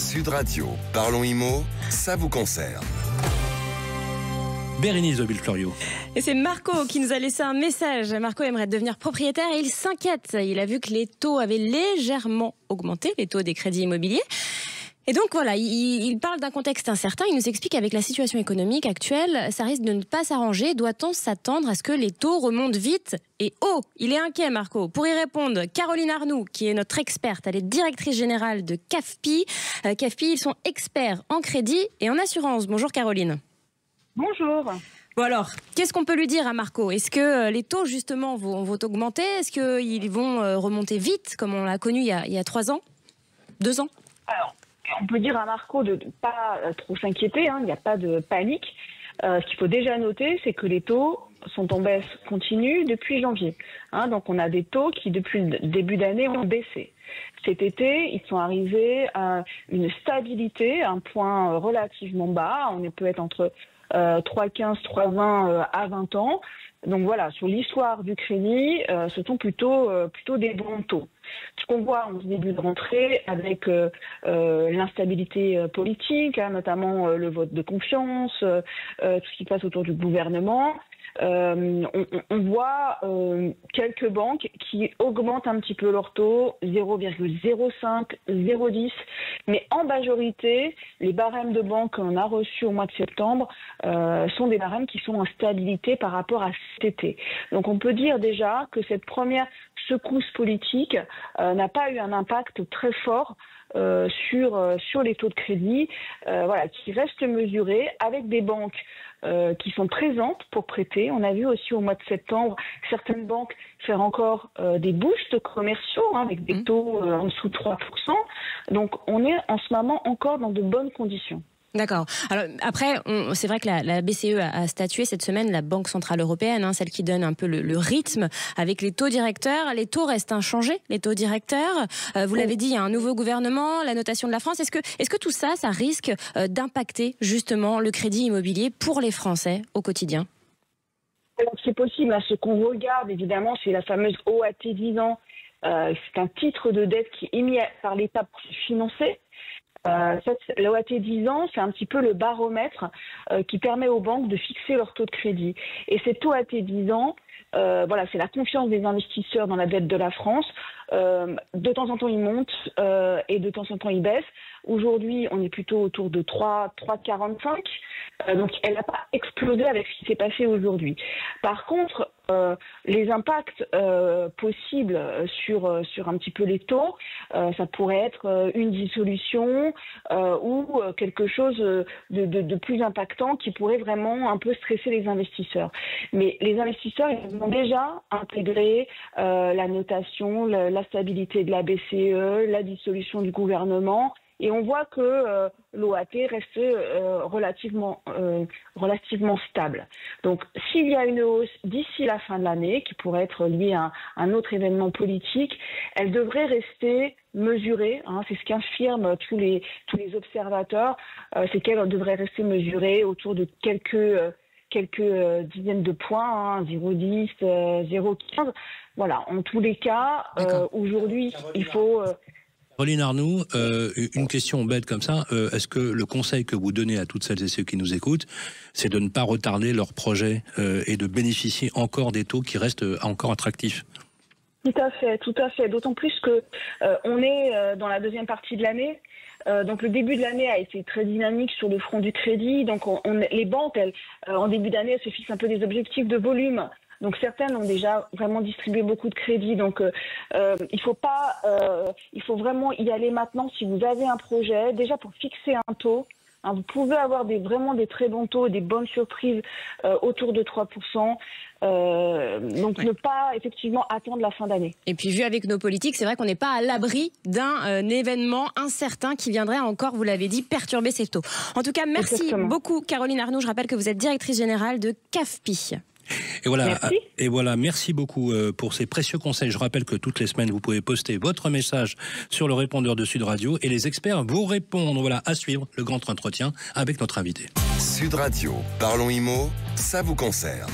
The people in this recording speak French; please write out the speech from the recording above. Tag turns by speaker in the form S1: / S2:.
S1: Sud Radio, parlons IMO, ça vous concerne.
S2: Bérénice Aubil-Florio.
S3: Et c'est Marco qui nous a laissé un message. Marco aimerait devenir propriétaire et il s'inquiète. Il a vu que les taux avaient légèrement augmenté, les taux des crédits immobiliers. Et donc voilà, il parle d'un contexte incertain. Il nous explique qu'avec la situation économique actuelle, ça risque de ne pas s'arranger. Doit-on s'attendre à ce que les taux remontent vite et haut? Il est inquiet, Marco. Pour y répondre, Caroline Arnoux, qui est notre experte, elle est directrice générale de CAFPI. CAFPI, ils sont experts en crédit et en assurance. Bonjour Caroline.
S4: Bonjour.
S3: Bon alors, qu'est-ce qu'on peut lui dire à Marco? Est-ce que les taux justement vont augmenter? Est-ce qu'ils vont remonter vite, comme on l'a connu il y a 3 ans, 2 ans?
S4: Alors, on peut dire à Marco de ne pas trop s'inquiéter, il n'y a pas de panique. Ce qu'il faut déjà noter, c'est que les taux sont en baisse continue depuis janvier. Donc on a des taux qui, depuis le début d'année, ont baissé. Cet été, ils sont arrivés à une stabilité, un point relativement bas. On peut être entre 3,15, 3,20 à 20 ans. Donc voilà, sur l'histoire du crédit, ce sont plutôt des bons taux. Ce qu'on voit en ce début de rentrée avec l'instabilité politique, notamment le vote de confiance, tout ce qui passe autour du gouvernement, on voit quelques banques qui augmentent un petit peu leur taux, 0,05, 0,10, mais en majorité, les barèmes de banque qu'on a reçus au mois de septembre sont des barèmes qui sont en stabilité par rapport à cet été. Donc on peut dire déjà que cette première secousse politique n'a pas eu un impact très fort sur les taux de crédit, qui restent mesurés avec des banques qui sont présentes pour prêter. On a vu aussi au mois de septembre certaines banques faire encore des boosts commerciaux avec des taux en dessous de 3%. Donc on est en ce moment encore dans de bonnes conditions.
S3: D'accord. Alors après, c'est vrai que la BCE a statué cette semaine, la Banque Centrale Européenne, celle qui donne un peu le rythme avec les taux directeurs. Les taux restent inchangés, les taux directeurs. Vous l'avez dit, il y a un nouveau gouvernement, la notation de la France. Est-ce que tout ça, ça risque d'impacter justement le crédit immobilier pour les Français au quotidien?
S4: C'est possible. Ce qu'on regarde, évidemment, c'est la fameuse OAT 10 ans. C'est un titre de dette qui est émis par l'État pour se financer. L'OAT 10 ans, c'est un petit peu le baromètre qui permet aux banques de fixer leur taux de crédit. Et cet OAT 10 ans, c'est la confiance des investisseurs dans la dette de la France. De temps en temps, il monte et de temps en temps, il baisse. Aujourd'hui, on est plutôt autour de 3,45. Donc, elle n'a pas explosé avec ce qui s'est passé aujourd'hui. Par contre, les impacts possibles sur un petit peu les taux, ça pourrait être une dissolution ou quelque chose de plus impactant qui pourrait vraiment un peu stresser les investisseurs. Mais les investisseurs, ils ont déjà intégré la notation, la stabilité de la BCE, la dissolution du gouvernement. Et on voit que l'OAT reste relativement stable. Donc, s'il y a une hausse d'ici la fin de l'année, qui pourrait être liée à un autre événement politique, elle devrait rester mesurée. C'est ce qu'affirment tous les observateurs, c'est qu'elle devrait rester mesurée autour de quelques dizaines de points, 0,10, 0,15. Voilà, en tous les cas, aujourd'hui, il faut...
S2: Caroline Arnoux, une question bête comme ça, est-ce que le conseil que vous donnez à toutes celles et ceux qui nous écoutent, c'est de ne pas retarder leur projet et de bénéficier encore des taux qui restent encore attractifs?
S4: Tout à fait. D'autant plus que on est dans la deuxième partie de l'année. Donc le début de l'année a été très dynamique sur le front du crédit. Donc les banques, en début d'année, elles se fixent un peu des objectifs de volume. Donc certaines ont déjà vraiment distribué beaucoup de crédits. Donc il faut vraiment y aller maintenant si vous avez un projet. Déjà pour fixer un taux, vous pouvez avoir vraiment des très bons taux, des bonnes surprises autour de 3%. Donc ne pas effectivement attendre la fin d'année.
S3: Et puis vu avec nos politiques, c'est vrai qu'on n'est pas à l'abri d'un événement incertain qui viendrait encore, vous l'avez dit, perturber ces taux. En tout cas, merci beaucoup Caroline Arnoux. Je rappelle que vous êtes directrice générale de CAFPI.
S2: Et voilà, merci beaucoup pour ces précieux conseils. Je rappelle que toutes les semaines, vous pouvez poster votre message sur le répondeur de Sud Radio et les experts vous répondent. Voilà, à suivre le grand entretien avec notre invité.
S1: Sud Radio, parlons IMO, ça vous concerne.